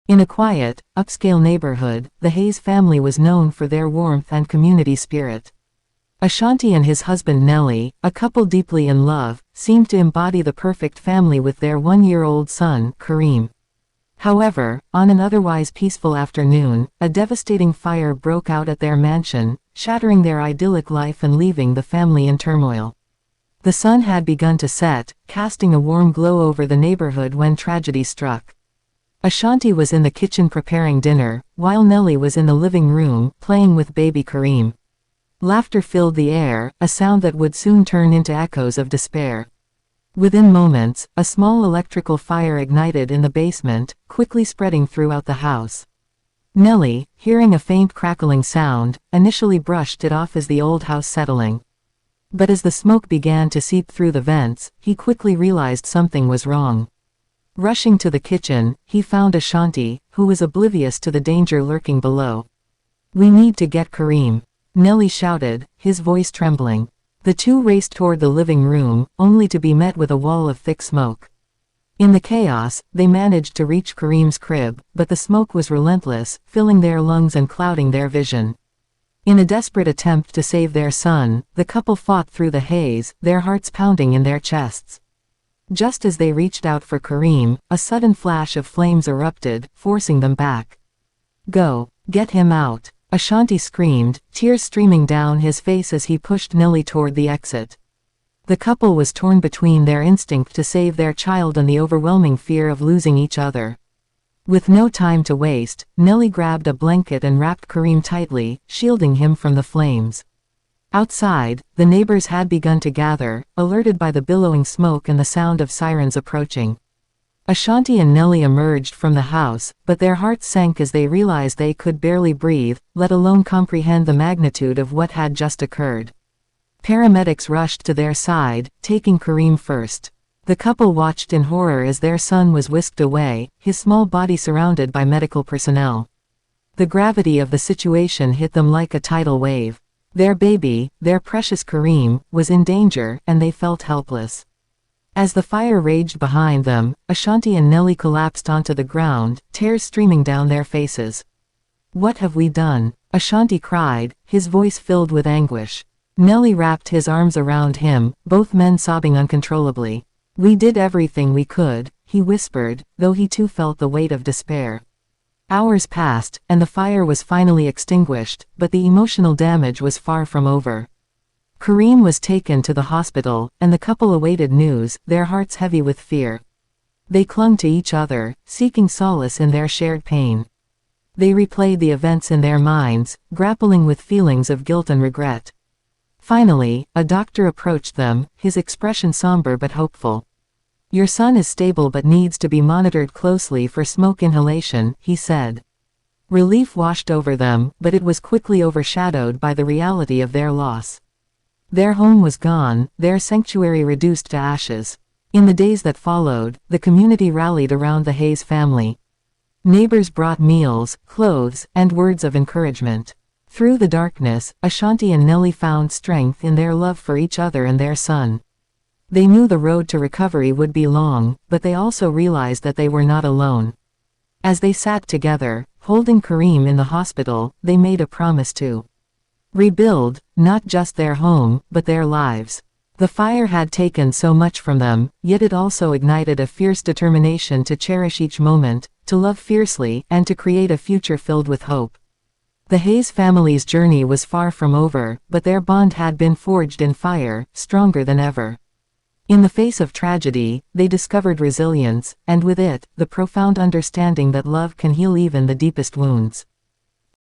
In a quiet, upscale neighborhood, the Hayes family was known for their warmth and community spirit. Ashanti and his husband Nelly, a couple deeply in love, seemed to embody the perfect family with their one-year-old son, Kareem. However, on an otherwise peaceful afternoon, a devastating fire broke out at their mansion, shattering their idyllic life and leaving the family in turmoil. The sun had begun to set, casting a warm glow over the neighborhood when tragedy struck. Ashanti was in the kitchen preparing dinner, while Nelly was in the living room, playing with baby Kareem. Laughter filled the air, a sound that would soon turn into echoes of despair. Within moments, a small electrical fire ignited in the basement, quickly spreading throughout the house. Nelly, hearing a faint crackling sound, initially brushed it off as the old house settling. But as the smoke began to seep through the vents, he quickly realized something was wrong. Rushing to the kitchen, he found Ashanti, who was oblivious to the danger lurking below. "We need to get Kareem," Nelly shouted, his voice trembling. The two raced toward the living room, only to be met with a wall of thick smoke. In the chaos, they managed to reach Kareem's crib, but the smoke was relentless, filling their lungs and clouding their vision. In a desperate attempt to save their son, the couple fought through the haze, their hearts pounding in their chests. Just as they reached out for Kareem, a sudden flash of flames erupted, forcing them back. "Go, get him out," Ashanti screamed, tears streaming down his face as he pushed Nelly toward the exit. The couple was torn between their instinct to save their child and the overwhelming fear of losing each other. With no time to waste, Nelly grabbed a blanket and wrapped Kareem tightly, shielding him from the flames. Outside, the neighbors had begun to gather, alerted by the billowing smoke and the sound of sirens approaching. Ashanti and Nelly emerged from the house, but their hearts sank as they realized they could barely breathe, let alone comprehend the magnitude of what had just occurred. Paramedics rushed to their side, taking Kareem first. The couple watched in horror as their son was whisked away, his small body surrounded by medical personnel. The gravity of the situation hit them like a tidal wave. Their baby, their precious Kareem, was in danger, and they felt helpless. As the fire raged behind them, Ashanti and Nelly collapsed onto the ground, tears streaming down their faces. "What have we done?" Ashanti cried, his voice filled with anguish. Nelly wrapped his arms around him, both men sobbing uncontrollably. "We did everything we could," he whispered, though he too felt the weight of despair. Hours passed, and the fire was finally extinguished, but the emotional damage was far from over. Kareem was taken to the hospital, and the couple awaited news, their hearts heavy with fear. They clung to each other, seeking solace in their shared pain. They replayed the events in their minds, grappling with feelings of guilt and regret. Finally, a doctor approached them, his expression somber but hopeful. "Your son is stable but needs to be monitored closely for smoke inhalation," he said. Relief washed over them, but it was quickly overshadowed by the reality of their loss. Their home was gone, their sanctuary reduced to ashes. In the days that followed, the community rallied around the Hayes family. Neighbors brought meals, clothes, and words of encouragement. Through the darkness, Ashanti and Nelly found strength in their love for each other and their son. They knew the road to recovery would be long, but they also realized that they were not alone. As they sat together, holding Kareem in the hospital, they made a promise to rebuild, not just their home, but their lives. The fire had taken so much from them, yet it also ignited a fierce determination to cherish each moment, to love fiercely, and to create a future filled with hope. The Hayes family's journey was far from over, but their bond had been forged in fire, stronger than ever. In the face of tragedy, they discovered resilience, and with it, the profound understanding that love can heal even the deepest wounds.